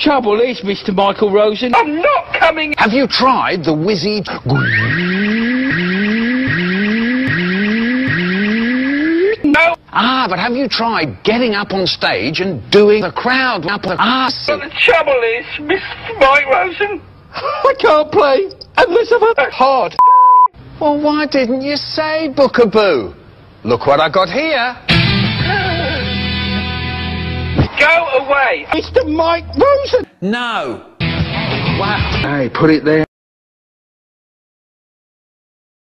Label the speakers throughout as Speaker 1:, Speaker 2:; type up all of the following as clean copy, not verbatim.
Speaker 1: Trouble is, Mr. Michael Rosen, I'm not coming.
Speaker 2: Have you tried the whizzy...
Speaker 1: No.
Speaker 2: Ah, but have you tried getting up on stage and doing the crowd up the arse?
Speaker 1: But the trouble is, Mr. Mike Rosen, I can't play unless I've had hard.
Speaker 2: Well, why didn't you say, Bookaboo? Look what I got here.
Speaker 1: Go away, Mr. Mike Rosen.
Speaker 2: No.
Speaker 1: Wow. Hey, put it there.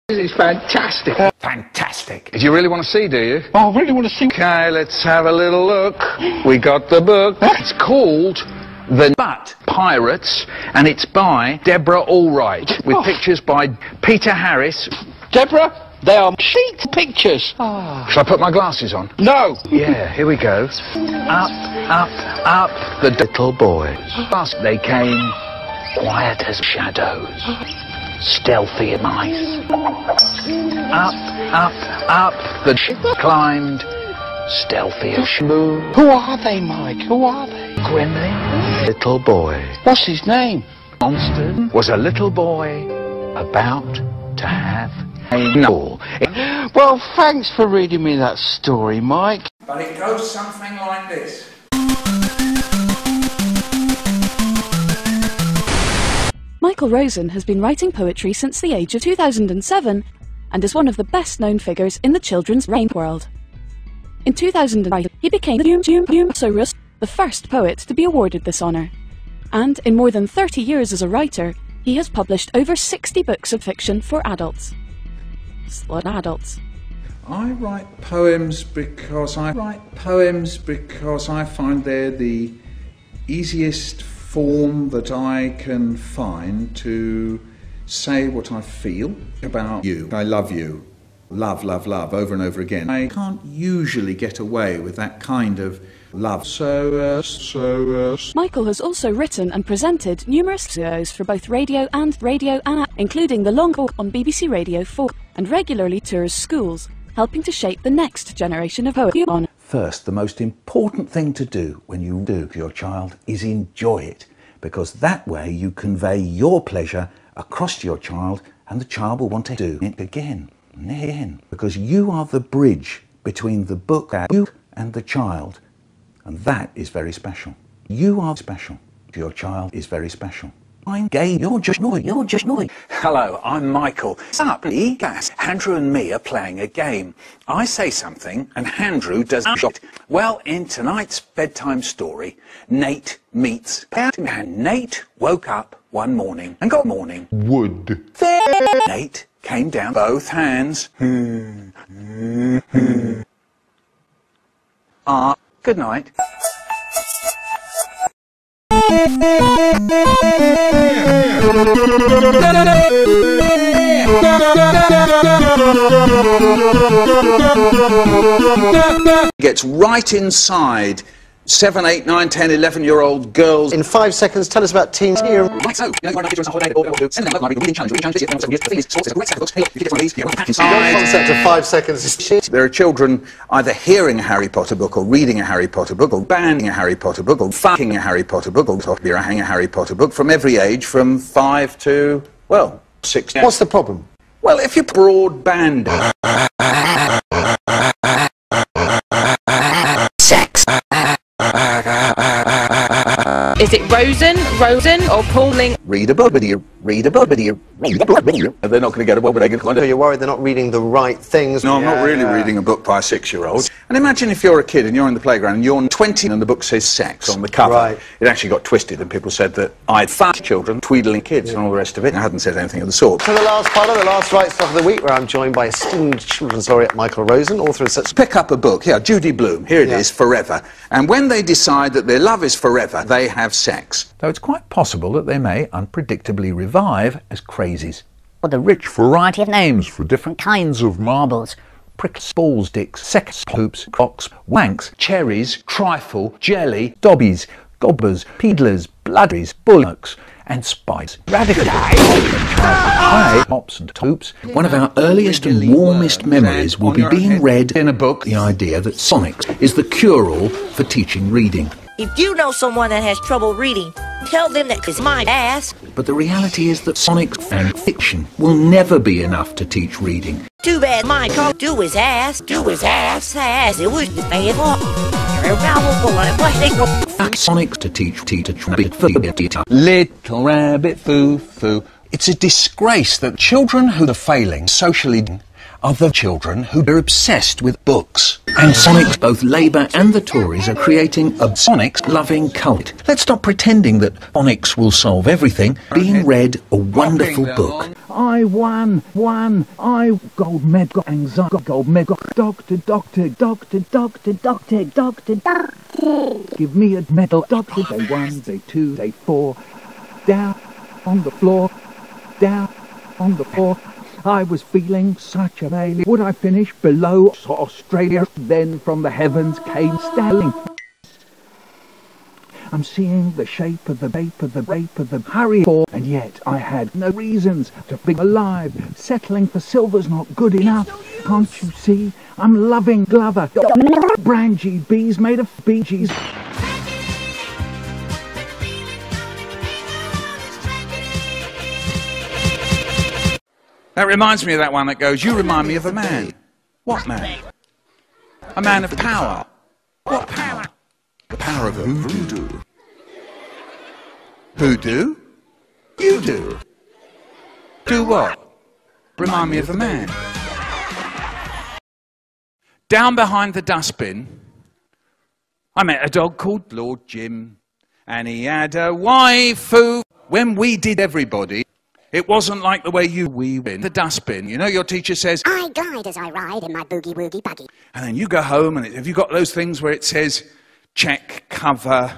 Speaker 1: This is fantastic.
Speaker 2: Fantastic. Do you really want to see, do you?
Speaker 1: Oh, I really want to see.
Speaker 2: Okay, let's have a little look. We got the book. It's called The Butt Pirates, and it's by Deborah Allwright, with pictures by Peter Harris.
Speaker 1: Deborah, they are sheet pictures.
Speaker 2: Shall I put my glasses on?
Speaker 1: No.
Speaker 2: Yeah, here we go. Up, up, up, the little boys. Last they came, quiet as shadows, stealthy as mice. Up, up, up, the ship climbed, stealthy as shmoo.
Speaker 1: Who are they, Mike? Who are they?
Speaker 2: Gremlin, little boy.
Speaker 1: What's his name?
Speaker 2: Monster was a little boy about to have a null.
Speaker 1: Well, thanks for reading me that story, Mike.
Speaker 2: But it goes something like this.
Speaker 3: Michael Rosen has been writing poetry since the age of 2007 and is one of the best-known figures in the children's rhyme world. In 2005, he became the first poet to be awarded this honour. And in more than 30 years as a writer, he has published over 60 books of fiction for adults.
Speaker 4: I write poems because I find they're the easiest form that I can find to say what I feel about you. I love you. Love, love, love, over and over again. I can't usually get away with that kind of love.
Speaker 3: Michael has also written and presented numerous shows for both radio and including The Long Walk on BBC Radio 4, and regularly tours schools, helping to shape the next generation of poets.
Speaker 5: First, the most important thing to do when you do for your child is enjoy it, because that way you convey your pleasure across to your child, and the child will want to do it again and again, because you are the bridge between the book and the child, and that is very special. You are special. Your child is very special. I'm gay, you're just naughty.
Speaker 2: Hello, I'm Michael. What's up, Gas? Andrew and me are playing a game. I say something and Andrew does it. Well, in tonight's bedtime story, Nate meets and Nate woke up one morning and got morning wood. Nate came down both hands. Good night.
Speaker 4: Gets right inside 7, 8, 9, 10, 11-year-old girls.
Speaker 6: In 5 seconds, tell us about teens here.
Speaker 4: Right, so, you know, kids are on holiday, or send them reading challenge,
Speaker 6: The concept of 5 seconds is shit.
Speaker 4: There are children either hearing a Harry Potter book, or reading a Harry Potter book, or banning a Harry Potter book, or fucking a Harry Potter book, or hanging a Harry Potter book, from every age, from 5 to, well, 6.
Speaker 6: What's the problem?
Speaker 4: Well, if you're broadband...
Speaker 7: Sex.
Speaker 8: Is it Rosen, or Pauling?
Speaker 4: Read a book, They're not going to get a book, but they can
Speaker 6: So you're worried they're not reading the right things?
Speaker 4: No, I'm not really reading a book by a 6-year-old. And imagine if you're a kid and you're in the playground and you're 20 and the book says sex on the cover.
Speaker 6: Right.
Speaker 4: It actually got twisted and people said that I'd fuck children, tweedling kids and all the rest of it. I hadn't said anything of the sort.
Speaker 6: To the last part of the last right stuff of the week, where I'm joined by esteemed children's laureate Michael Rosen, author of such...
Speaker 4: Pick up a book, Judy Blume, here it is, Forever. And when they decide that their love is forever, they have sex.
Speaker 5: Though it's quite possible that they may unpredictably revive as crazies.
Speaker 7: With a rich variety of names for different kinds of marbles.
Speaker 5: Pricks, balls, dicks, sex, poops, cocks, wanks,
Speaker 2: Cherries, trifle, jelly,
Speaker 5: dobbies, gobblers, peedlers, bloodries, bullocks, and spies. Radical hops and toops. One of our earliest and warmest memories will be being read in a book. The idea that Sonics is the cure-all for teaching reading.
Speaker 9: If you know someone that has trouble reading, tell them that it's my ass.
Speaker 5: But the reality is that phonics and fiction will never be enough to teach reading.
Speaker 9: Too bad my call do his ass. Do his ass. Ass. It was the bad.
Speaker 5: Phonics to teach Little rabbit foo-foo. It's a disgrace that children who are failing socially are the children who are obsessed with books. And phonics, both Labour and the Tories are creating a phonics-loving cult. Let's stop pretending that phonics will solve everything. Being read a wonderful book. I won, I gold medal, anxiety, gold medal, doctor, give me a medal, doctor, day 1, day 2, day 4, down on the floor, down on the floor. I was feeling such a failure. Would I finish below Australia? Then from the heavens came Stanley. I'm seeing the shape of the rape of the hurry for, and yet I had no reasons to be alive. Settling for silver's not good enough. Can't you see? I'm loving Glover. Brangy bees made of Bee Gees.
Speaker 2: That reminds me of that one that goes, you remind me of a man. What man? A man of power. What power? The power of hoodoo. Hoodoo? You do. Do what? Remind me of a man. Down behind the dustbin, I met a dog called Lord Jim, and he had a waifu. When we did everybody, it wasn't like the way we in the dustbin. You know, your teacher says, I glide as I ride in my boogie-woogie buggy. And then you go home, and have you got those things where it says, check, cover,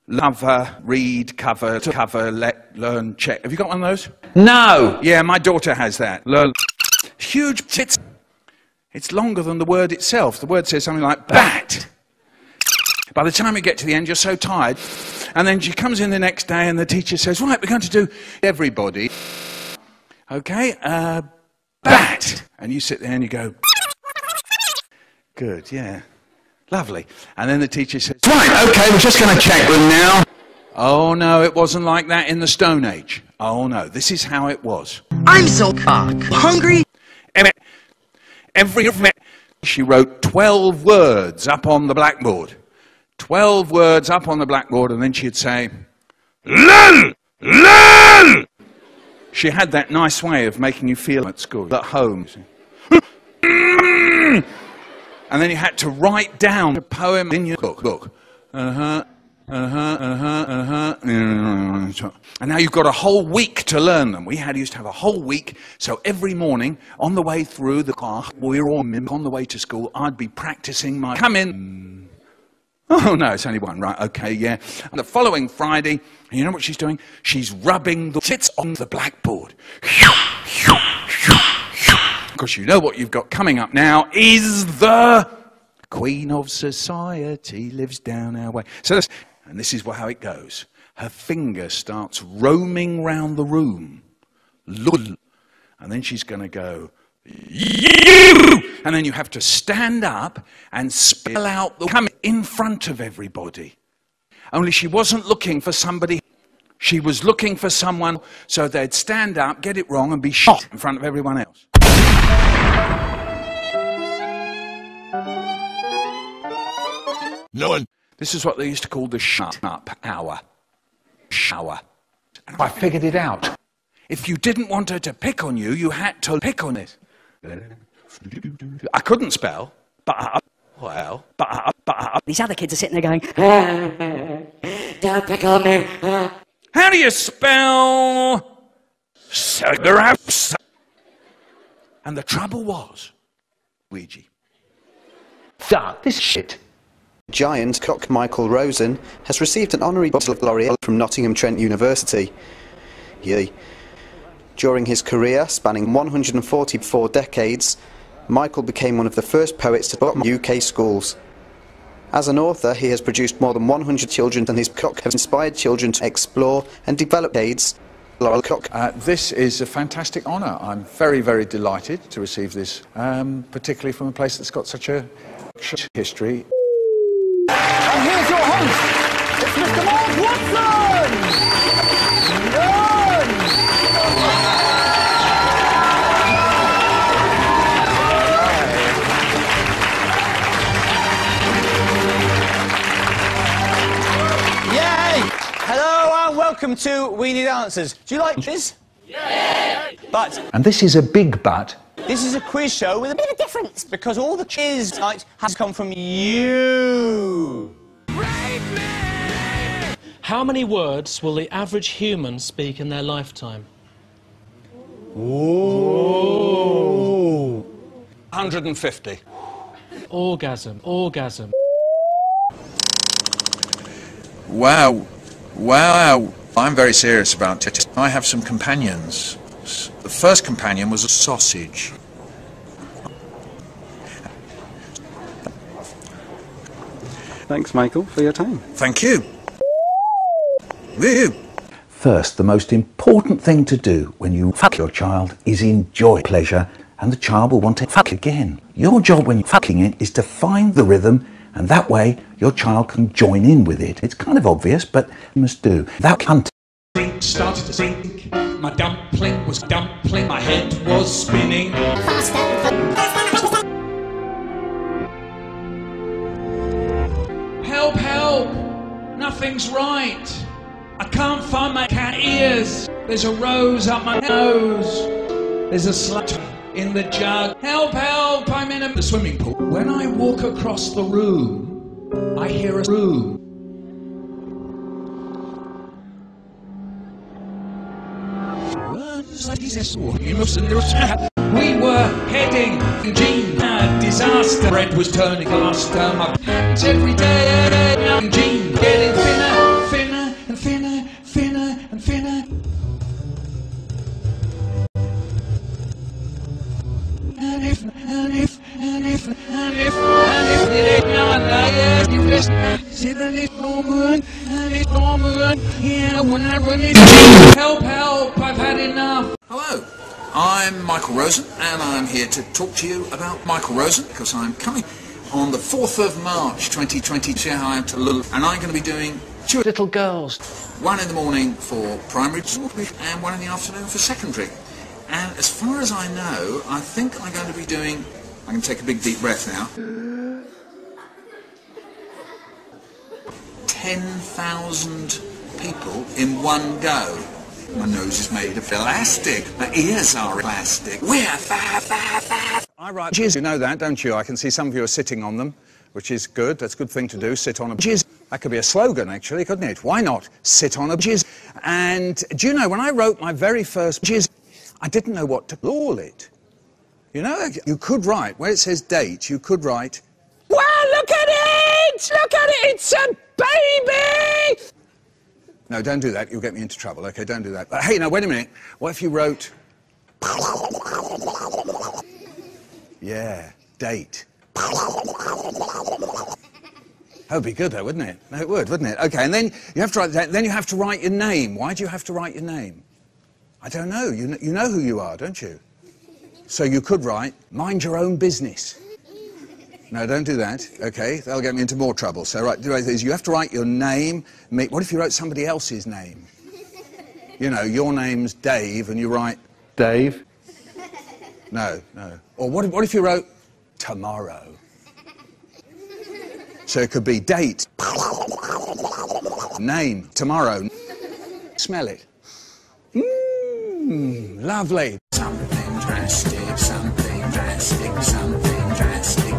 Speaker 2: lover, read, cover, learn, check. Have you got one of those? No! Yeah, my daughter has that. Learn. Huge tits. It's longer than the word itself. The word says something like bat. By the time you get to the end, you're so tired. And then she comes in the next day and the teacher says, right, we're going to do everybody. Okay, bat. And you sit there and you go, good, yeah, lovely. And then the teacher says, right, okay, we're just going to check them now. Oh, no, it wasn't like that in the Stone Age. Oh, no, this is how it was. I'm so hungry. She wrote 12 words up on the blackboard. 12 words up on the blackboard, and then she'd say, LOL! LOL! She had that nice way of making you feel at school, at home. And then you had to write down a poem in your book. And now you've got a whole week to learn them. We used to have a whole week, so every morning, on the way through the car, we were all on the way to school, I'd be practicing my come in. Oh, no, it's only one. Right, okay, yeah. And the following Friday, you know what she's doing? She's rubbing the tits on the blackboard. Because you know what you've got coming up now is the Queen of Society lives down our way. So and this is how it goes. Her finger starts roaming round the room. And then she's going to go, and then you have to stand up and spell out the come in front of everybody. Only she wasn't looking for somebody. She was looking for someone so they'd stand up, get it wrong, and be shot in front of everyone else. No one. This is what they used to call the shut up hour. Shower. And I figured it out. If you didn't want her to pick on you, you had to pick on it. I couldn't spell, but
Speaker 10: these other kids are sitting there going,
Speaker 9: don't pick on me.
Speaker 2: How do you spell cigarettes? And the trouble was, Ouija. This shit.
Speaker 6: Giant cock Michael Rosen has received an honorary bottle of laureate from Nottingham Trent University. During his career, spanning 144 decades, Michael became one of the first poets to book UK schools. As an author, he has produced more than 100 children, and his cock has inspired children to explore and develop aids.
Speaker 4: This is a fantastic honour. I'm very, very delighted to receive this, particularly from a place that's got such a history.
Speaker 11: And here's your host, It's Mr. Mark Watson! Yay! Hello and welcome to We Need Answers. Do you like this? Yeah! But...
Speaker 4: And this is a big but.
Speaker 11: This is a quiz show with a bit of difference because all the quiz tonight has come from you.
Speaker 12: How many words will the average human speak in their lifetime?
Speaker 2: Ooh. 150.
Speaker 12: Orgasm. Orgasm.
Speaker 4: Wow. Wow. I'm very serious about it. I have some companions. The first companion was a sausage.
Speaker 13: Thanks, Michael, for your time.
Speaker 4: Thank you. Woo.
Speaker 5: First, the most important thing to do when you fuck your child is enjoy pleasure, and the child will want to fuck again. Your job when you're fucking it is to find the rhythm, and that way your child can join in with it. It's kind of obvious, but you must do. That cunt
Speaker 14: started to sink. My dumpling was dumpling. My head was spinning. Help, help! Nothing's right. I can't find my cat ears. There's a rose up my nose. There's a slut in the jug. Help, help! I'm in a swimming pool. When I walk across the room, I hear a room. We were heading to Gene, a disaster. Bread was turning faster. My pants every day. Gene getting thinner, thinner and thinner, thinner and thinner. And if see the little moon, yeah, when I run it. Help, help, I've had enough.
Speaker 4: Hello, I'm Michael Rosen, and I'm here to talk to you about Michael Rosen, because I'm coming on the 4th of March 2020 to share how I am to Lulu, and I'm going to be doing 2 little girls. 1 in the morning for primary school, and 1 in the afternoon for secondary. And as far as I know, I think I'm going to be doing... I can take a big deep breath now. 10,000 people in one go. My nose is made of elastic. My ears are plastic. We're I write jizz. You know that, don't you? I can see some of you are sitting on them, which is good. That's a good thing to do, sit on a jizz. That could be a slogan, actually, couldn't it? Why not sit on a jizz? And do you know, when I wrote my very first jizz, I didn't know what to call it. You know, you could write, where it says date, you could write, wow, look at it! Look at it! It's a baby! No, don't do that. You'll get me into trouble. Okay, don't do that. But hey, now, wait a minute. What if you wrote... Yeah, date. That would be good, though, wouldn't it? No, it would, wouldn't it? Okay, and then you have to write that. Then you have to write your name. Why do you have to write your name? I don't know. You know who you are, don't you? So you could write, mind your own business. No, don't do that. Okay, that'll get me into more trouble. So, right, you have to write your name. What if you wrote somebody else's name? You know, your name's Dave, and you write Dave. No, no. Or what if you wrote tomorrow? So it could be date, name, tomorrow. Smell it. Lovely. Something drastic, something drastic, something drastic.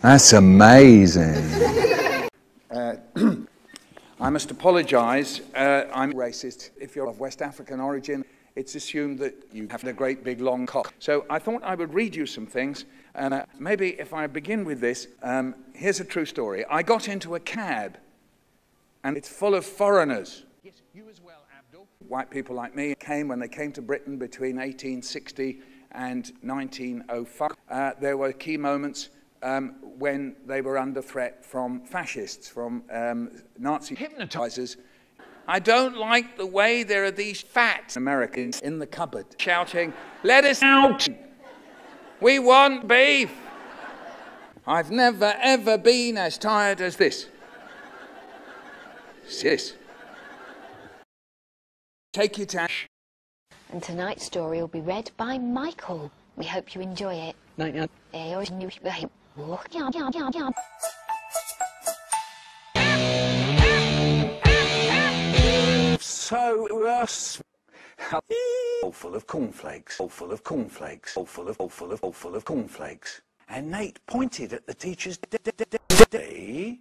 Speaker 4: That's amazing. I must apologise. I'm racist. If you're of West African origin, it's assumed that you have a great big long cock. So I thought I would read you some things. And maybe if I begin with this, here's a true story. I got into a cab, and it's full of foreigners. Yes, you as well, Abdul. White people like me came when they came to Britain between 1860 and 1905. There were key moments when they were under threat from fascists, from Nazi hypnotizers. I don't like the way there are these fat Americans in the cupboard shouting, "Let us out! We want beef!" I've never ever been as tired as this. Sis. Take your time.
Speaker 15: And tonight's story will be read by Michael. We hope you enjoy it.
Speaker 5: So, full of cornflakes, full of cornflakes, full of cornflakes. And Nate pointed at the teacher's day.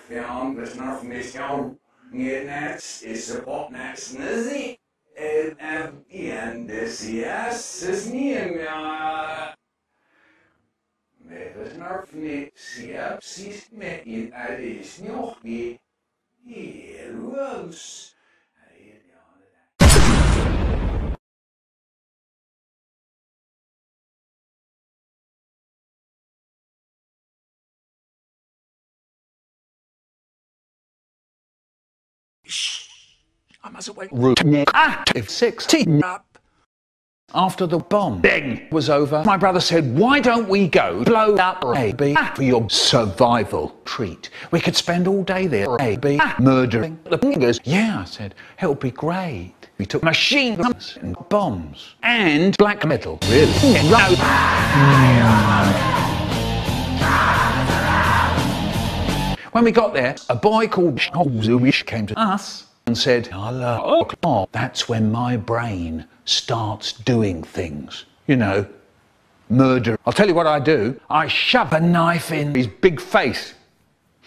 Speaker 5: Ja, anders nog mis jou. Net is een opnets nazi. En dus yes is niet meer. Met het nog niet zie precies met je uit is nog meer. Heel roos. I mustn't wait. RootNegativeSixteen up. After the bombing was over, my brother said, "Why don't we go blow up AB for your survival treat? We could spend all day there, AB, murdering the fingers." Yeah, I said, "It'll be great." We took machine guns and bombs and black metal. Really? When we got there, a boy called Zuish came to us and said, "Oh, that's when my brain starts doing things. You know, murder." I'll tell you what I do. I shove a knife in his big face.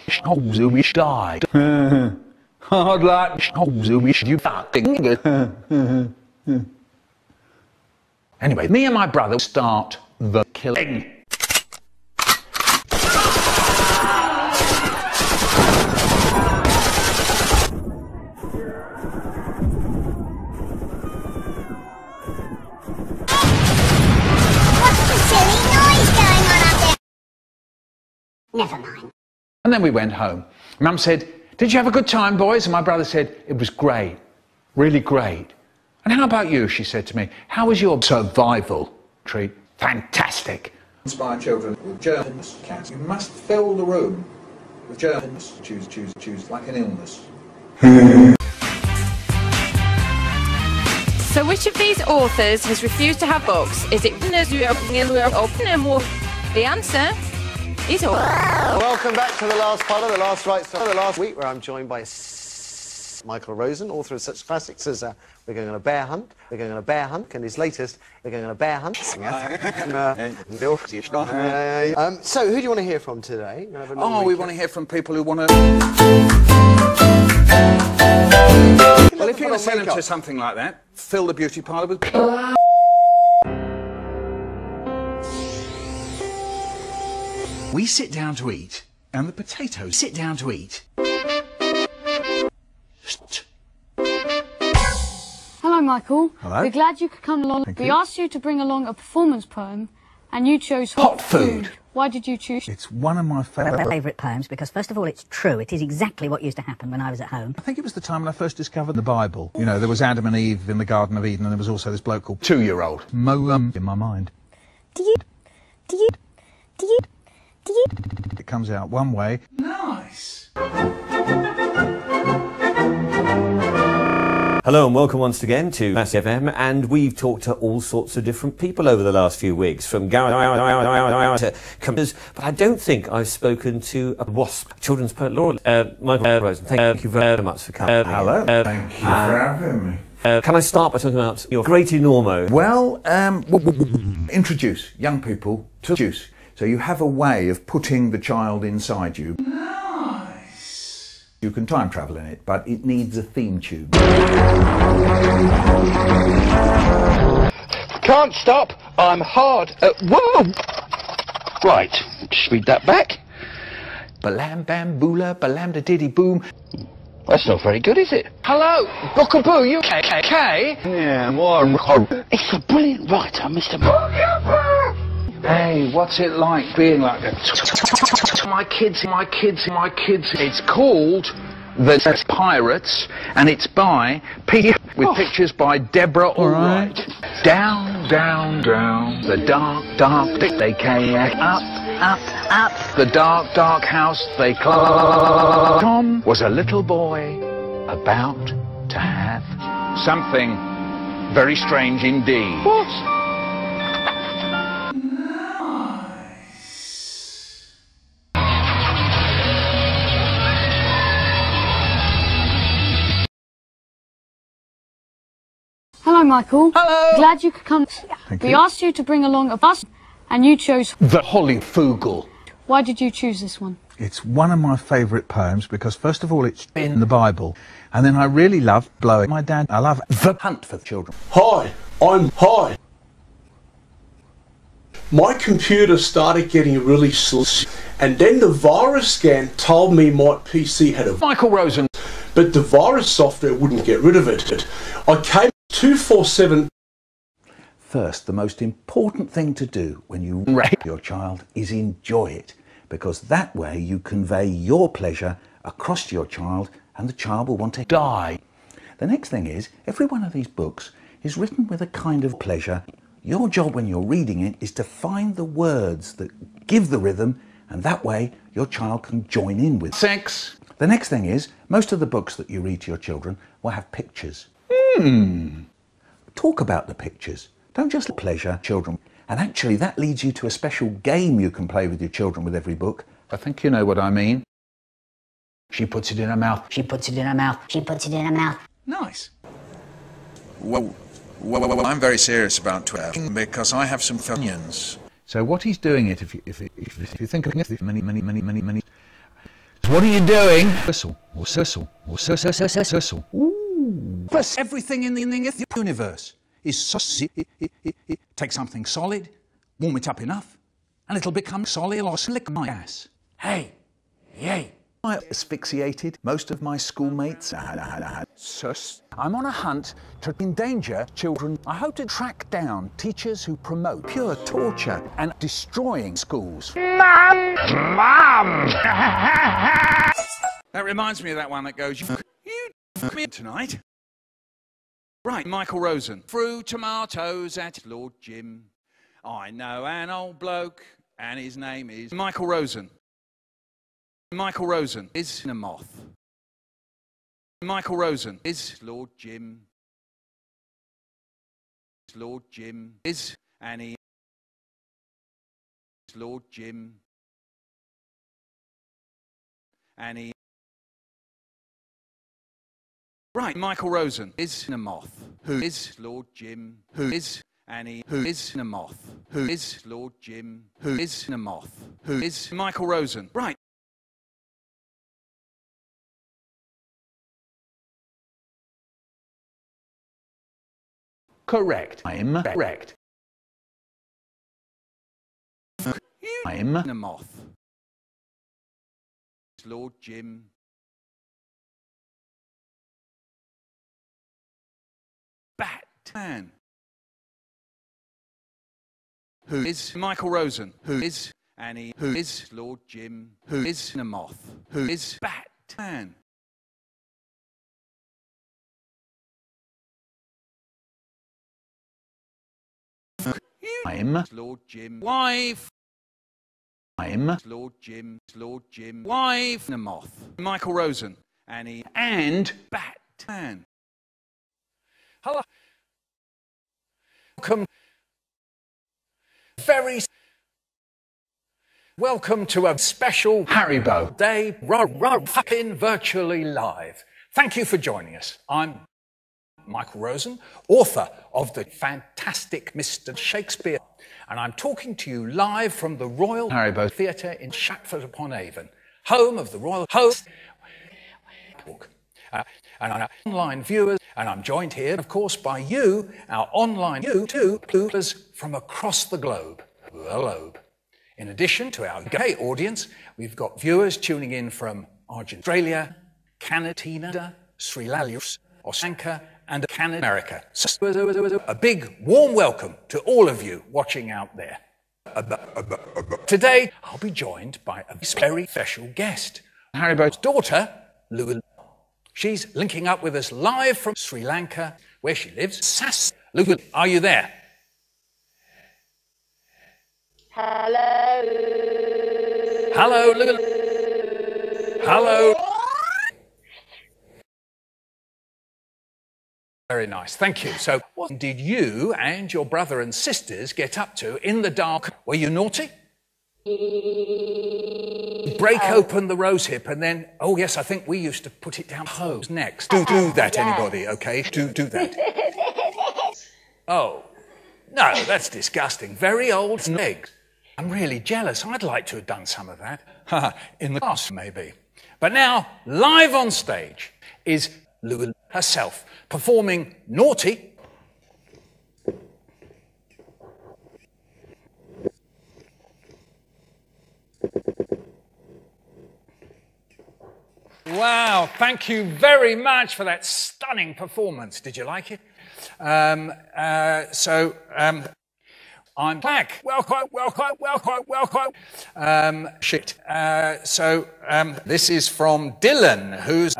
Speaker 5: Zuish died. I'd like Zuish, you fucking. Anyway, me and my brother start the killing.
Speaker 9: Never mind.
Speaker 4: And then we went home. Mum said, "Did you have a good time, boys?" And my brother said, "It was great, really great." "And how about you?" she said to me. "How was your survival treat?" "Fantastic." Inspire children with germs, cats. You must fill the room with germs. Choose like an illness.
Speaker 8: So which of these authors has refused to have books? Is it the answer is all.
Speaker 16: Welcome back to the last part of the last last week, where I'm joined by Michael Rosen, author of such classics as We're Going on a Bear Hunt, We're Going on a Bear Hunt, and his latest, We're Going on a Bear Hunt. So who do you want to hear from today?
Speaker 4: We want to hear from people who want to... Well, if you're going to send them to something like that, fill the beauty parlour with... We sit down to eat, and the potatoes sit down to eat.
Speaker 17: Hello, Michael.
Speaker 4: Hello.
Speaker 17: We're glad you could come along.
Speaker 4: Thank
Speaker 17: we
Speaker 4: you.
Speaker 17: asked you to bring along a performance poem, and you chose hot food. Why did you choose?
Speaker 4: It's one of my
Speaker 10: favourite poems because, first of all, it's true. It is exactly what used to happen when I was at home.
Speaker 4: I think it was the time when I first discovered the Bible. You know, there was Adam and Eve in the Garden of Eden, and there was also this bloke called 2-year-old. In my mind. It comes out one way. Nice.
Speaker 18: Hello and welcome once again to Massive FM, and we've talked to all sorts of different people over the last few weeks, from Gareth to computers, but I don't think I've spoken to a WASP children's poet laureate, Michael Rosen. Thank you very much for coming.
Speaker 4: Hello. Thank you for having me.
Speaker 18: Can I start by talking about your great enormo?
Speaker 4: Well, introduce young people to juice. So you have a way of putting the child inside you.
Speaker 14: Nice.
Speaker 4: You can time travel in it, but it needs a theme tune.
Speaker 1: Can't stop. I'm hard at whoa. Right, just read that back.
Speaker 2: Balam bam boola, balam da diddy boom.
Speaker 1: That's not very good, is it?
Speaker 2: Hello, Bookaboo, you KKK?
Speaker 1: Yeah, more. It's a brilliant writer, Mr.
Speaker 2: Hey, what's it like being like that? My kids. It's called The Pirates, and it's by Peter, with pictures by Deborah Allwright. Down, down, down, the dark, dark pit they came up, the dark, dark house they climbed. Tom was a little boy about to have something very strange indeed.
Speaker 1: What?
Speaker 17: Hello, Michael.
Speaker 2: Hello.
Speaker 17: Glad you could come. We asked you to bring along a bus, and you chose
Speaker 2: The Holly Foogle.
Speaker 17: Why did you choose this one?
Speaker 5: It's one of my favourite poems because, first of all, it's in the Bible, and then I really love blowing my dad. I love The Hunt for the Children.
Speaker 19: Hi. My computer started getting really slow, and then the virus scan told me my PC had a
Speaker 2: Michael Rosen.
Speaker 19: But the virus software wouldn't get rid of it. I came 247.
Speaker 5: First, the most important thing to do when you rape your child is enjoy it, because that way you convey your pleasure across to your child and the child will want to die. The next thing is, every one of these books is written with a kind of pleasure. Your job when you're reading it is to find the words that give the rhythm, and that way your child can join in with
Speaker 2: sex.
Speaker 5: The next thing is, most of the books that you read to your children will have pictures. Talk about the pictures. Don't just pleasure children. And actually that leads you to a special game you can play with your children with every book.
Speaker 2: I think you know what I mean. She puts it in her mouth.
Speaker 10: She puts it in her mouth. She puts it in her mouth.
Speaker 2: Nice.
Speaker 4: Well, I'm very serious about 12 because I have some opinions.
Speaker 5: So what he's doing it, if you think of it, many. What are you doing? Whistle, or sissle, or sissle. Ooh.
Speaker 2: Plus, everything in the universe is take something solid, warm it up enough, and it'll become solid or slick my ass. Hey, yay.
Speaker 4: I asphyxiated most of my schoolmates.
Speaker 2: I'm on a hunt to endanger children. I hope to track down teachers who promote pure torture and destroying schools.
Speaker 14: Mom!
Speaker 2: That reminds me of that one that goes, you me tonight. Right, Michael Rosen. Threw tomatoes at Lord Jim. I know an old bloke, and his name is Michael Rosen. Michael Rosen is a moth. Michael Rosen is Lord Jim. Lord Jim is Annie. Lord Jim. Annie. Right, Michael Rosen is a moth. Who is Lord Jim? Who is Annie? Who is a moth? Who is Lord Jim? Who is a moth? Who is Michael Rosen? Right. Correct. I'm correct. I'm a moth. Lord Jim. Batman. Who is Michael Rosen? Who is Annie? Who is Lord Jim? Who is a moth? Who is Batman? I'm Lord Jim. Wife. I'm Lord Jim. Lord Jim. Wife. A moth. Michael Rosen. Annie. And Batman. Hello. Welcome. Welcome to a special Haribo Day. Fucking virtually live. Thank you for joining us. I'm Michael Rosen, author of the fantastic Mr. Shakespeare. and I'm talking to you live from the Royal Haribo Theatre in Stratford-upon-Avon, home of the Royal Host. And our online viewers, and I'm joined here, of course, by you, our online YouTubers from across the globe. In addition to our gay audience, we've got viewers tuning in from Australia, Canada, Sri Lanka, Osaka, and Canada, America. So a big, warm welcome to all of you watching out there. Today, I'll be joined by a very special guest, Haribo's daughter, Lulu. She's linking up with us live from Sri Lanka, where she lives. Lulu, are you there?
Speaker 8: Hello.
Speaker 2: Hello, Lulu. Hello. Very nice, thank you. So, what did you and your brother and sisters get up to in the dark? Were you naughty? Break open the rose hip and then, oh yes, I think we used to put it down hose next. Do that, anybody, okay? Do that. Oh, no, that's disgusting. Very old eggs. I'm really jealous. I'd like to have done some of that. In the past, maybe. But now, live on stage is Lulu herself, performing Naughty. Wow, thank you very much for that stunning performance. Did you like it? I'm back. Welcome. This is from Dylan, who's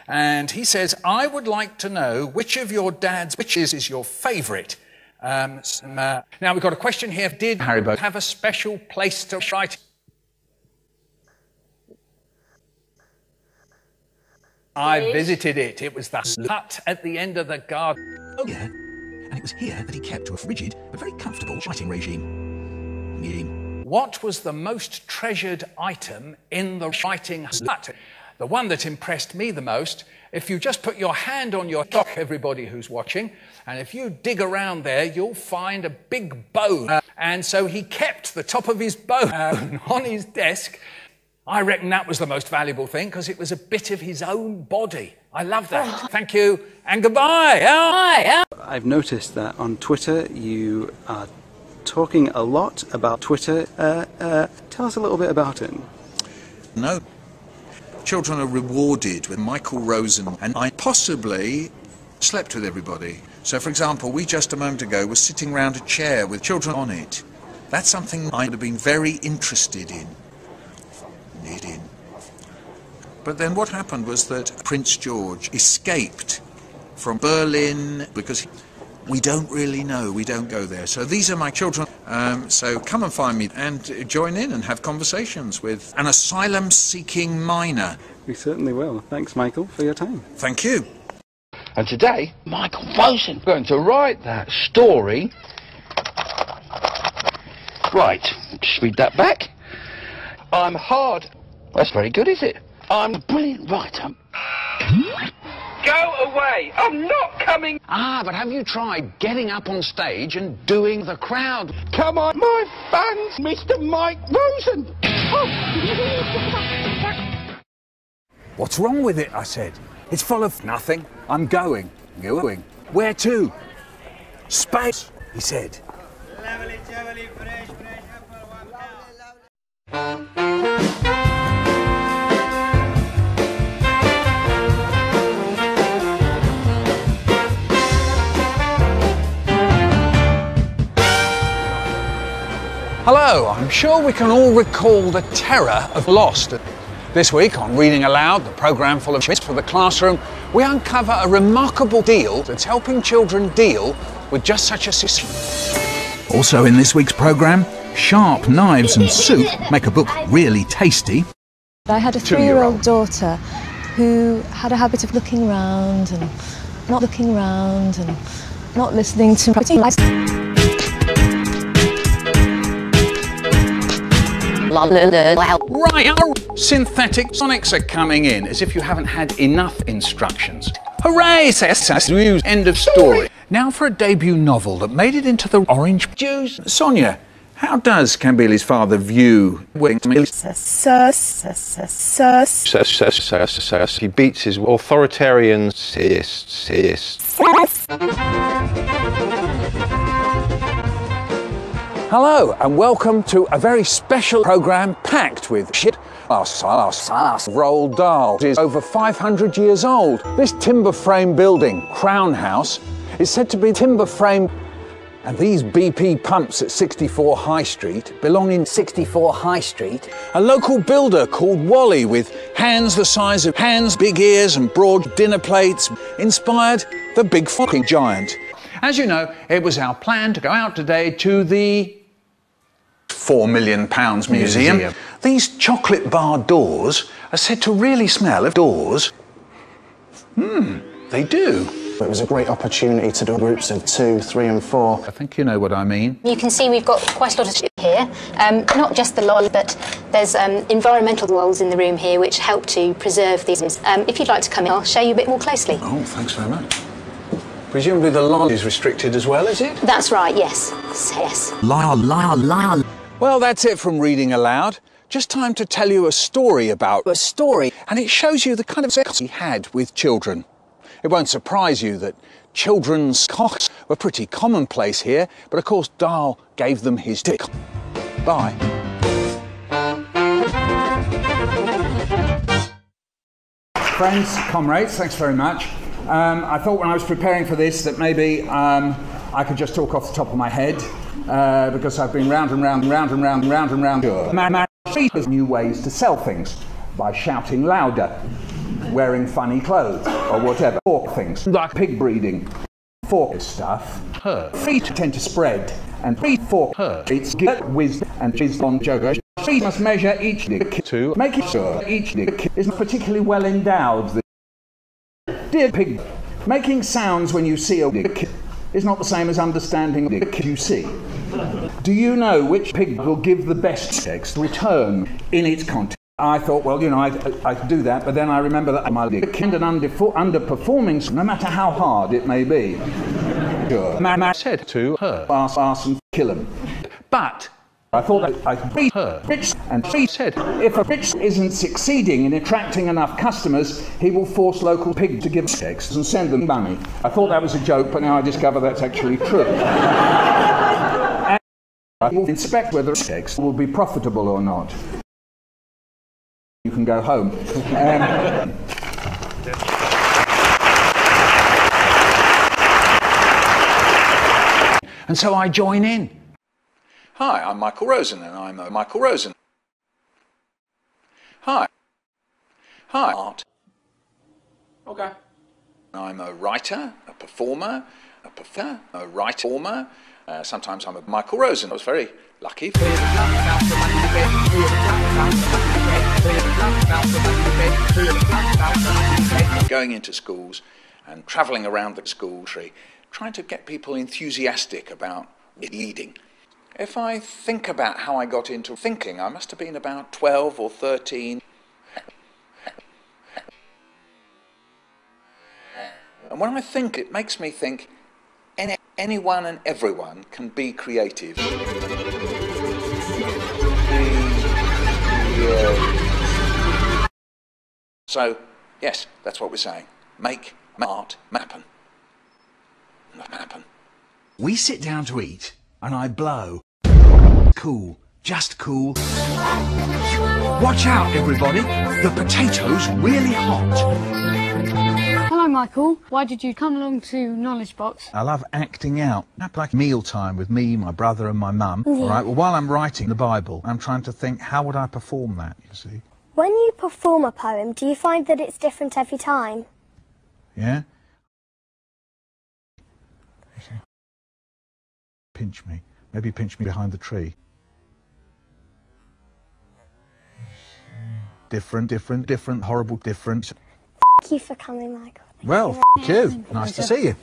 Speaker 2: and he says, I would like to know which of your dad's witches is your favourite. Now we've got a question here. Did Haribo have a special place to write? I visited it. It was the hut at the end of the garden.
Speaker 5: Oh yeah, and it was here that he kept to a frigid but very comfortable writing regime.
Speaker 2: What was the most treasured item in the writing hut? The one that impressed me the most, if you just put your hand on your top, everybody who's watching, and if you dig around there, you'll find a big bone. And so he kept the top of his bone on his desk. I reckon that was the most valuable thing because it was a bit of his own body. I love that. Thank you and goodbye.
Speaker 13: I've noticed that on Twitter you are talking a lot about Twitter. Tell us a little bit about it.
Speaker 4: No. Children are rewarded with Michael Rosen, and I possibly slept with everybody. So, for example, we just a moment ago were sitting round a chair with children on it. That's something I would have been very interested in. But then what happened was that Prince George escaped from Berlin because we don't really know, we don't go there. So these are my children. So come and find me and join in and have conversations with an asylum-seeking minor.
Speaker 13: We certainly will. Thanks, Michael, for your time.
Speaker 4: Thank you.
Speaker 1: And today, Michael Rosen going to write that story. Right, just read that back. I'm hard. That's very good, is it? I'm a brilliant writer. Go away! I'm not coming!
Speaker 2: But have you tried getting up on stage and doing the crowd?
Speaker 1: Come on, my fans, Mr. Mike Rosen!
Speaker 2: What's wrong with it, I said. It's full of nothing. I'm going. Going. Where to? Space, he said.
Speaker 20: Lovely, lovely, fresh,
Speaker 2: Hello, I'm sure we can all recall the terror of Lost. This week on Reading Aloud, the programme full of tips for the classroom, we uncover a remarkable deal that's helping children deal with just such a situation.
Speaker 5: Also in this week's programme, sharp knives and soup make a book really tasty.
Speaker 21: I had a 3-year-old daughter who had a habit of looking round and not looking round and not listening to
Speaker 2: Right, synthetic sonics are coming in as if you haven't had enough instructions. Hooray! End of story. Now for a debut novel that made it into the orange juice. Sonia, how does Kambili's father view
Speaker 22: He beats his authoritarian
Speaker 2: Hello and welcome to a very special program packed with shit. Roald Dahl is over 500 years old. This timber frame building, Crown House, is said to be timber frame. And these BP pumps at 64 High Street belong in 64 High Street. A local builder called Wally with hands the size of hands, big ears and broad dinner plates inspired the big fucking giant. As you know, it was our plan to go out today to the £4 million museum. These chocolate bar doors are said to really smell of doors. They do.
Speaker 3: It was a great opportunity to do groups of 2, 3 and 4.
Speaker 2: I think you know what I mean.
Speaker 23: You can see we've got quite a lot of shit here. Not just the lol, but there's environmental walls in the room here which help to preserve these. If you'd like to come in, I'll show you a bit more closely.
Speaker 2: Oh, thanks very much. Presumably the lodge is restricted as well, is it?
Speaker 23: That's right, yes. Yes.
Speaker 2: Lyle. Well, that's it from reading aloud. Just time to tell you a story about a story. And it shows you the kind of sex he had with children. It won't surprise you that children's cocks were pretty commonplace here, but of course Dahl gave them his dick. Bye. Friends, comrades, thanks very much. I thought when I was preparing for this that maybe I could just talk off the top of my head, because I've been round and round and round and round and round and round. There's new ways to sell things by shouting louder, wearing funny clothes, or whatever. Fork things, like pig breeding. Fork stuff, her. Feet tend to spread, and feet fork her. It's get wisdom and jizz on joker. Feet must measure each dick to make it sure each dick is not particularly well endowed. Dear pig, making sounds when you see a dick is not the same as understanding the dick you see. Do you know which pig will give the best sex return in its content? I thought, well, you know, I could do that, but then I remember that my dick and underperforming, no matter how hard it may be. Sure. Man said to her, ass and kill him. But I thought that I could beat her. And she said, if a bitch isn't succeeding in attracting enough customers, he will force local pigs to give sex and send them money. I thought that was a joke, but now I discover that's actually true. And I will inspect whether sex will be profitable or not. You can go home. And so I join in. Hi, I'm Michael Rosen, and I'm Michael Rosen. Hi. Art. Okay. I'm a writer, a performer, a writer. Sometimes I'm a Michael Rosen. I was very lucky. Going into schools and travelling around the school tree, trying to get people enthusiastic about leading. If I think about how I got into thinking, I must have been about 12 or 13. And when I think, it makes me think anyone and everyone can be creative. So, yes, that's what we're saying. Make art happen. We sit down to eat, and I blow. Cool, just cool. Watch out, everybody. The potato's really hot.
Speaker 17: Hello, Michael. Why did you come along to Knowledge Box?
Speaker 5: I love acting out. Like mealtime with me, my brother and my mum. All right, well, while I'm writing the Bible, I'm trying to think, how would I perform that, you see?
Speaker 24: When you perform a poem, do you find that it's different every time?
Speaker 5: Yeah? Pinch me. Maybe pinch me behind the tree. Different, horrible, different.
Speaker 24: Thank you for coming, Michael.
Speaker 5: Well, thank you. Nice to see you.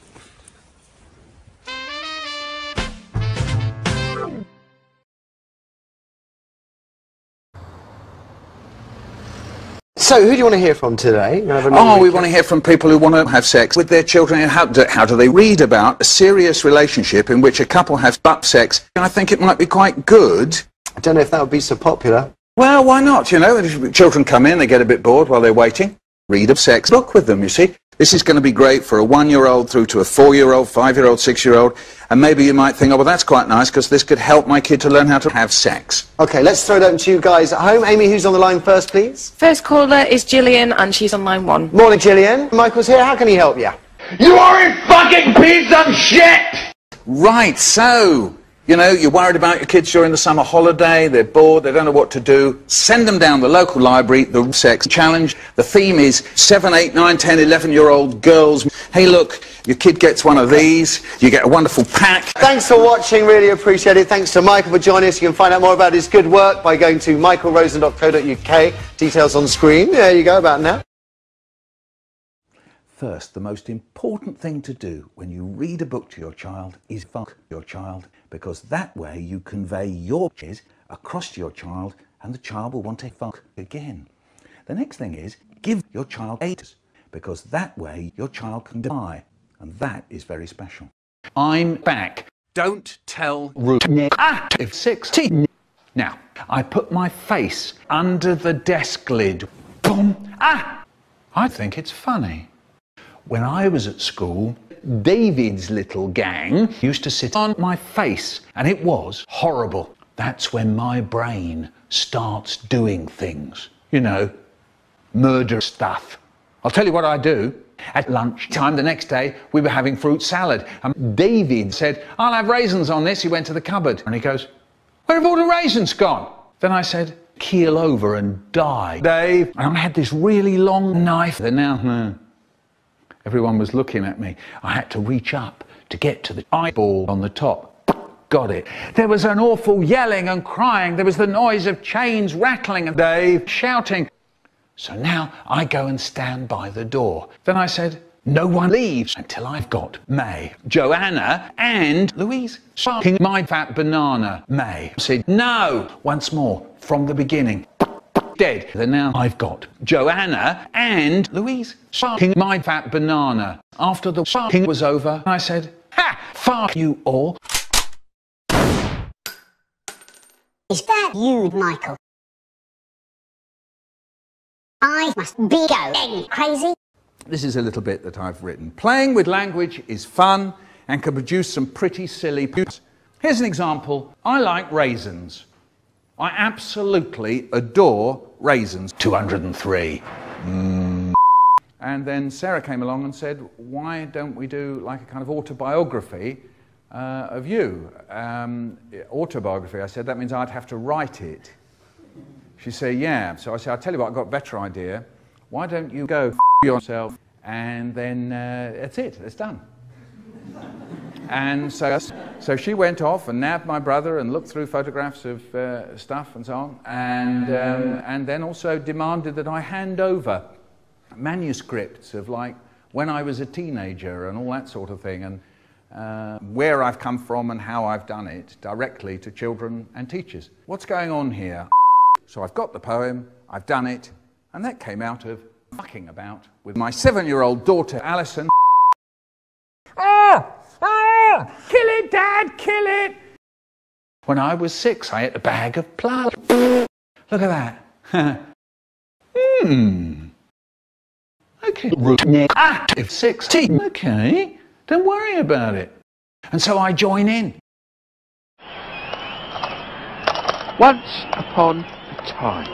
Speaker 16: So, who do you want to hear from today?
Speaker 4: We want to hear from people who want to have sex with their children. And how do they read about a serious relationship in which a couple has butt sex? I think it might be quite good.
Speaker 16: I don't know if that would be so popular.
Speaker 4: Well, why not? You know, if children come in, they get a bit bored while they're waiting. Read a sex book with them, you see. This is going to be great for a 1-year-old through to a 4-year-old, 5-year-old, 6-year-old. And maybe you might think, oh, well, that's quite nice because this could help my kid to learn how to have sex.
Speaker 16: OK, let's throw it open to you guys at home. Amy, who's on the line first, please?
Speaker 8: First caller is Gillian, and she's on line 1.
Speaker 16: Morning, Gillian. Michael's here. How can he help you?
Speaker 1: You are a fucking piece of shit!
Speaker 4: Right, so, you know, you're worried about your kids during the summer holiday, they're bored, they don't know what to do. Send them down the local library, the sex challenge. The theme is 7, 8, 9, 10, 11-year-old girls. Hey, look, your kid gets one of these, you get a wonderful pack.
Speaker 16: Thanks for watching, really appreciate it. Thanks to Michael for joining us. You can find out more about his good work by going to michaelrosen.co.uk. Details on screen. There you go, about now.
Speaker 5: First, the most important thing to do when you read a book to your child is fuck your child, because that way you convey your wishes across to your child and the child will want to fuck again. The next thing is give your child aids, because that way your child can die, and that is very special.
Speaker 4: I'm back. Don't tell RootNegativeSixteen. Now, I put my face under the desk lid. Boom! I think it's funny. When I was at school, David's little gang used to sit on my face, and it was horrible. That's when my brain starts doing things. You know, murder stuff. I'll tell you what I do. At lunchtime the next day, we were having fruit salad, and David said, I'll have raisins on this. He went to the cupboard, and he goes, where have all the raisins gone? Then I said, keel over and die, Dave. And I had this really long knife. And now, everyone was looking at me. I had to reach up to get to the eyeball on the top. Got it. There was an awful yelling and crying. There was the noise of chains rattling and Dave shouting. So now I go and stand by the door. Then I said, no one leaves until I've got May, Joanna and Louise sharking my fat banana. May said, no, once more, from the beginning. Dead. Then now I've got Joanna and Louise sharking my fat banana. After the sharking was over, I said, ha! Fuck you all.
Speaker 24: Is that you, Michael? I must be going crazy.
Speaker 4: This is a little bit that I've written. Playing with language is fun and can produce some pretty silly puns. Here's an example. I like raisins. I absolutely adore raisins. 203. And then Sarah came along and said, why don't we do like a kind of autobiography of you? Autobiography, I said, that means I'd have to write it. She said, yeah. So I said, I'll tell you what, I've got a better idea. Why don't you go f yourself and then that's it, it's done. And so she went off and nabbed my brother and looked through photographs of stuff and so on, and then also demanded that I hand over manuscripts of like when I was a teenager and all that sort of thing, and where I've come from and how I've done it directly to children and teachers. What's going on here? So I've got the poem, I've done it, and that came out of fucking about with my 7-year-old daughter Alison. Kill it, Dad, kill it! When I was 6, I ate a bag of Plamless. Look at that. Okay. RootNegativeSixteen. Okay, don't worry about it. And so I join in.
Speaker 1: Once upon a time.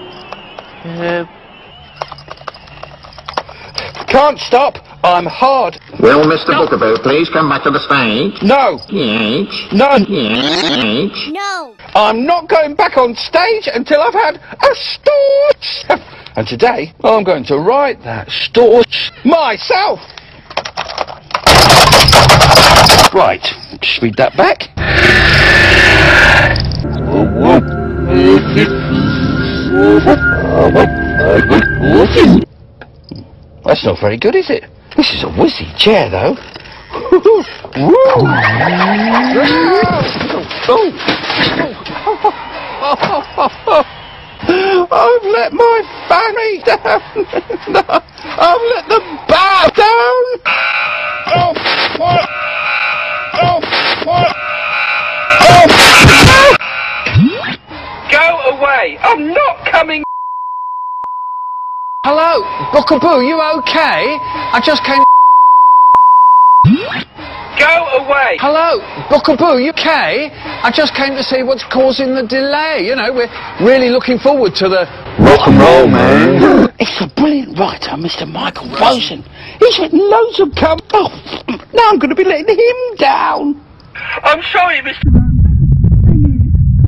Speaker 1: Can't stop. I'm hard.
Speaker 7: Will Mr. Bookaboo please come back to the stage?
Speaker 1: No.
Speaker 7: Yes.
Speaker 1: No.
Speaker 7: Yes.
Speaker 24: No.
Speaker 1: I'm not going back on stage until I've had a story. And today, I'm going to write that story myself. Right. Just read that back. That's not very good, is it? This is a whizzy chair, though. I've let my family down. No, I've let the bar down. Oh, what? Oh, what? Oh, go away. I'm not coming.
Speaker 2: Hello, Bookaboo, you okay? I just came...
Speaker 1: Go away.
Speaker 2: Hello, Bookaboo, you okay? I just came to see what's causing the delay. You know, we're really looking forward to the...
Speaker 1: Rock and roll, man. It's a brilliant writer, Mr. Michael Rosen. He's written loads of now I'm going to be letting him down. I'm sorry, Mr.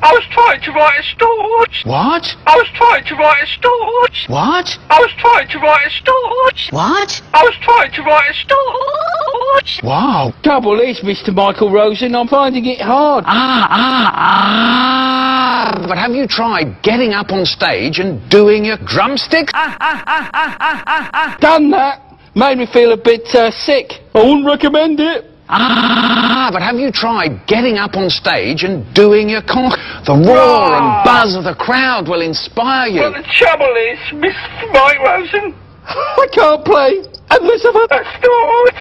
Speaker 1: I was trying to write a story.
Speaker 2: What?
Speaker 1: I was trying to write a story.
Speaker 2: What?
Speaker 1: I was trying to write a story.
Speaker 2: What?
Speaker 1: I was trying to write a story.
Speaker 2: Wow.
Speaker 1: Trouble is, Mr. Michael Rosen, I'm finding it hard.
Speaker 2: But have you tried getting up on stage and doing your drumsticks?
Speaker 1: Done that. Made me feel a bit sick. I wouldn't recommend it.
Speaker 2: But have you tried getting up on stage and doing your The roar and buzz of the crowd will inspire you.
Speaker 1: Well, the trouble is, Mr. Mike Rosen, I can't play unless I've had a story.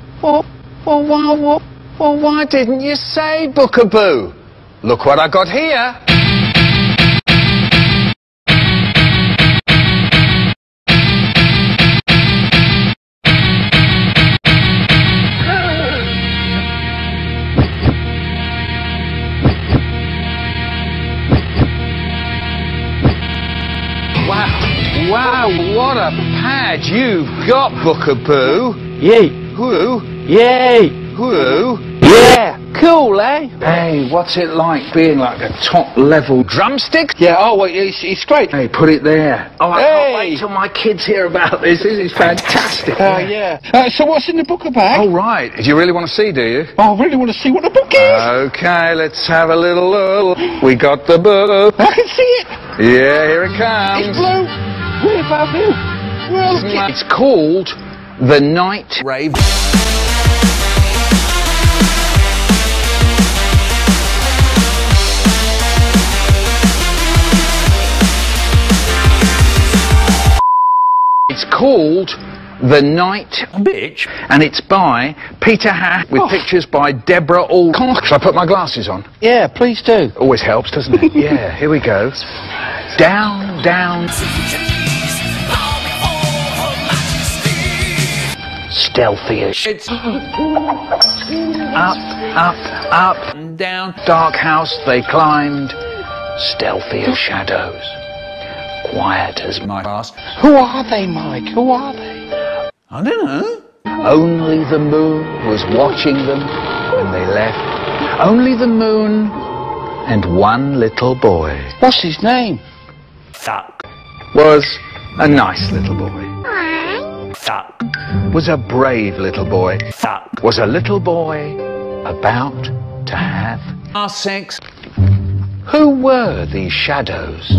Speaker 2: Well, why didn't you say, Bookaboo? Look what I got here. Wow, what a pad you've got, Bookaboo.
Speaker 1: Yay.
Speaker 2: Who?
Speaker 1: Yay.
Speaker 2: Who?
Speaker 1: Yeah. Cool, eh?
Speaker 2: Hey, what's it like being like a top-level drumstick?
Speaker 1: Yeah, oh, wait, it's great.
Speaker 2: Hey, put it there. Oh, I can't wait till my kids hear about this. This is fantastic.
Speaker 1: Yeah. So what's in the book about?
Speaker 2: Oh, right. Do you really want to see, do you?
Speaker 1: Oh, I really want to see what the book is.
Speaker 2: Okay, let's have a little look. We got the book.
Speaker 1: I can see it.
Speaker 2: Yeah, here it comes.
Speaker 1: It's blue. Where about you? Well,
Speaker 2: it's called The Night Rave. It's called The Night Bitch, and it's by Peter Hack with pictures by Deborah Alcock. Shall I put my glasses on?
Speaker 1: Yeah, please do.
Speaker 2: Always helps, doesn't it? Yeah, here we go. Down, down. Stealthy as shit. Up, and down. Dark house they climbed. Stealthy as shadows. Quiet as my past.
Speaker 1: Who are they, Mike? Who are they?
Speaker 2: I don't know. Only the moon was watching them when they left. Only the moon and one little boy.
Speaker 1: What's his name?
Speaker 2: Thuck. Was a nice little boy. Thuck. Was a brave little boy. Thuck. Was a little boy about to have sex. Who were these shadows?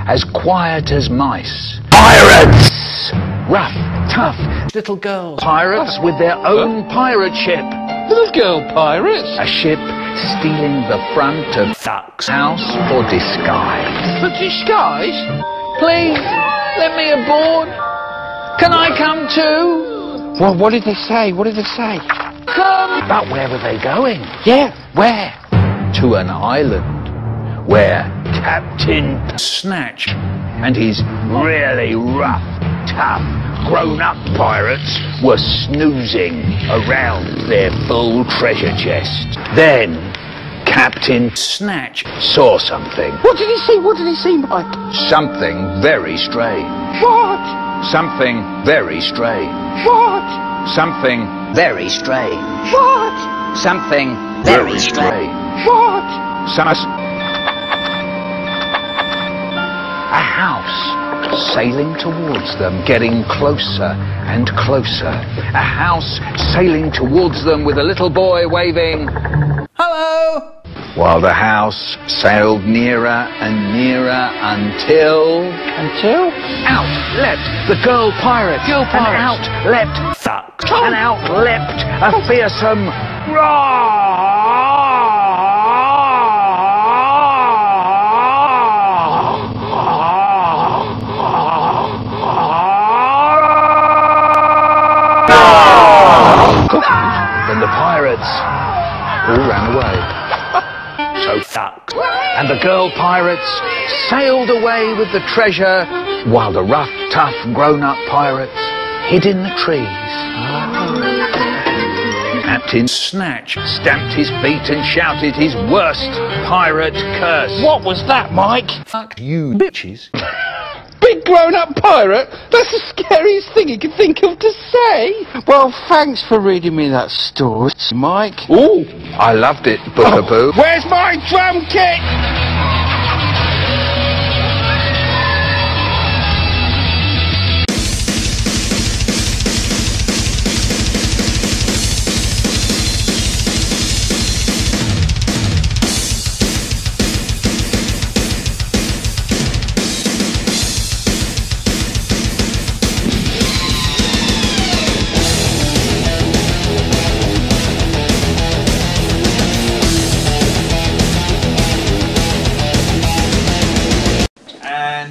Speaker 2: As quiet as mice. Pirates! Rough, tough, little girls. Pirates with their own pirate ship.
Speaker 1: Little girl pirates?
Speaker 2: A ship stealing the front of Thuck's house for disguise.
Speaker 1: For disguise?
Speaker 2: Please, let me aboard. Can I come too?
Speaker 1: Well, what did they say? What did they say?
Speaker 2: Come! But where were they going?
Speaker 1: Yeah,
Speaker 2: where? To an island where Captain Snatch and his really rough, tough, grown-up pirates were snoozing around their full treasure chest. Then Captain Snatch saw something.
Speaker 1: What did he see? What did he see, Mike?
Speaker 2: Something very strange.
Speaker 1: What?
Speaker 2: Something very strange.
Speaker 1: What?
Speaker 2: Something very strange.
Speaker 1: What?
Speaker 2: Something very strange.
Speaker 1: What?
Speaker 2: A house sailing towards them, getting closer and closer. A house sailing towards them with a little boy waving, "Hello!" While the house sailed nearer and nearer until... Out leapt the girl pirate. And out leapt Thuck. And out leapt a fearsome roar. pirates all ran away. So fucked. And the girl pirates sailed away with the treasure while the rough, tough, grown-up pirates hid in the trees. Captain Snatch stamped his feet and shouted his worst pirate curse.
Speaker 1: What was that, Mike?
Speaker 2: Fuck you, bitches.
Speaker 1: Big grown-up pirate? That's the scariest thing you can think of to say. Well, thanks for reading me that story, Mike.
Speaker 2: Ooh, I loved it, Bookaboo.
Speaker 1: Where's my drum kit?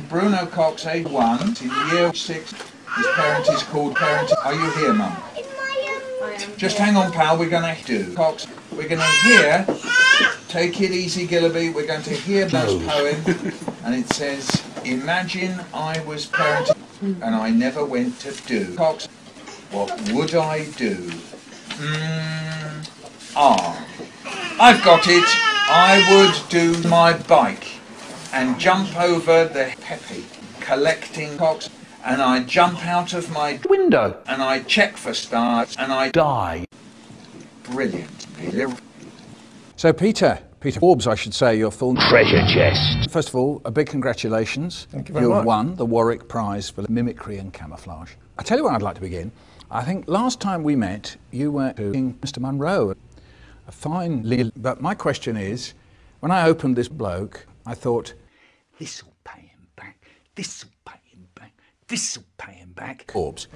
Speaker 4: Bruno Cox, age 1, in year 6. His parent is called Parent. Are you here, Mum? Just hang on, pal. We're going to do Cox. We're going to hear. Take it easy, Gillaby. We're going to hear this poem, and it says, "Imagine I was parented and I never went to do. Cox, what would I do? I've got it. I would do my bike and jump over the peppy, collecting cocks, and I jump out of my window, and I check for stars, and I die." Brilliant.
Speaker 5: So Peter Forbes, I should say, your full
Speaker 2: treasure chest.
Speaker 5: First of all, a big congratulations.
Speaker 3: Thank you very much.
Speaker 5: You've won the Warwick Prize for mimicry and camouflage. I tell you where I'd like to begin. I think last time we met, you were doing Mr. Munro, a fine lead. But my question is, when I opened this bloke, I thought, this'll pay him back, this'll pay him back, this'll pay him back. Corpse.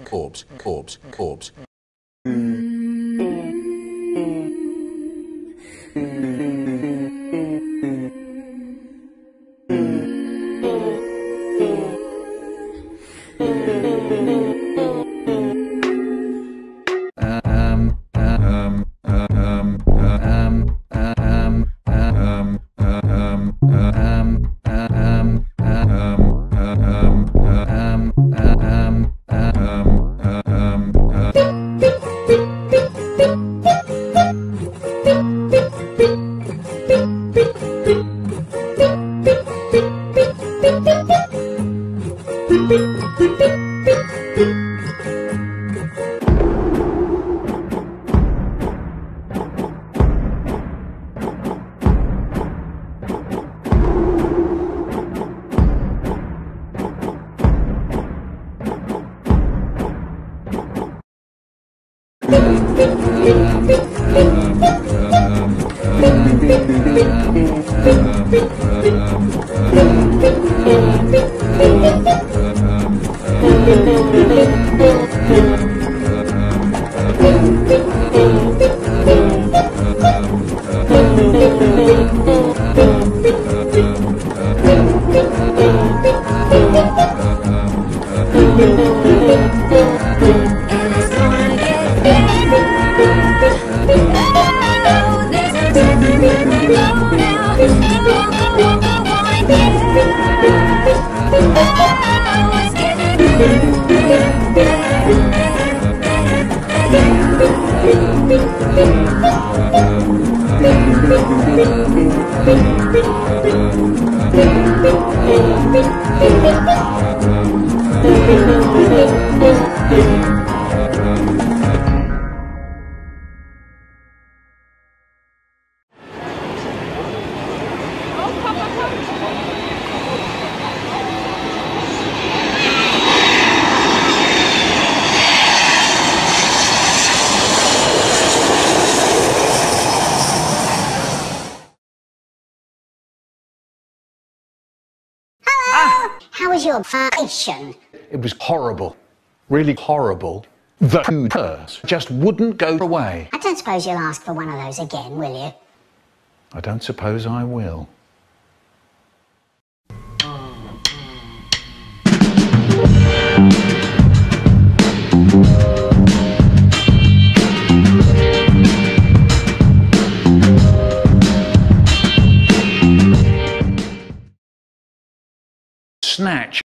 Speaker 9: How was your vacation?
Speaker 2: It was horrible. Really horrible. The hooters just wouldn't go away.
Speaker 9: I don't suppose you'll ask for one of those again, will you?
Speaker 2: I don't suppose I will. snatch.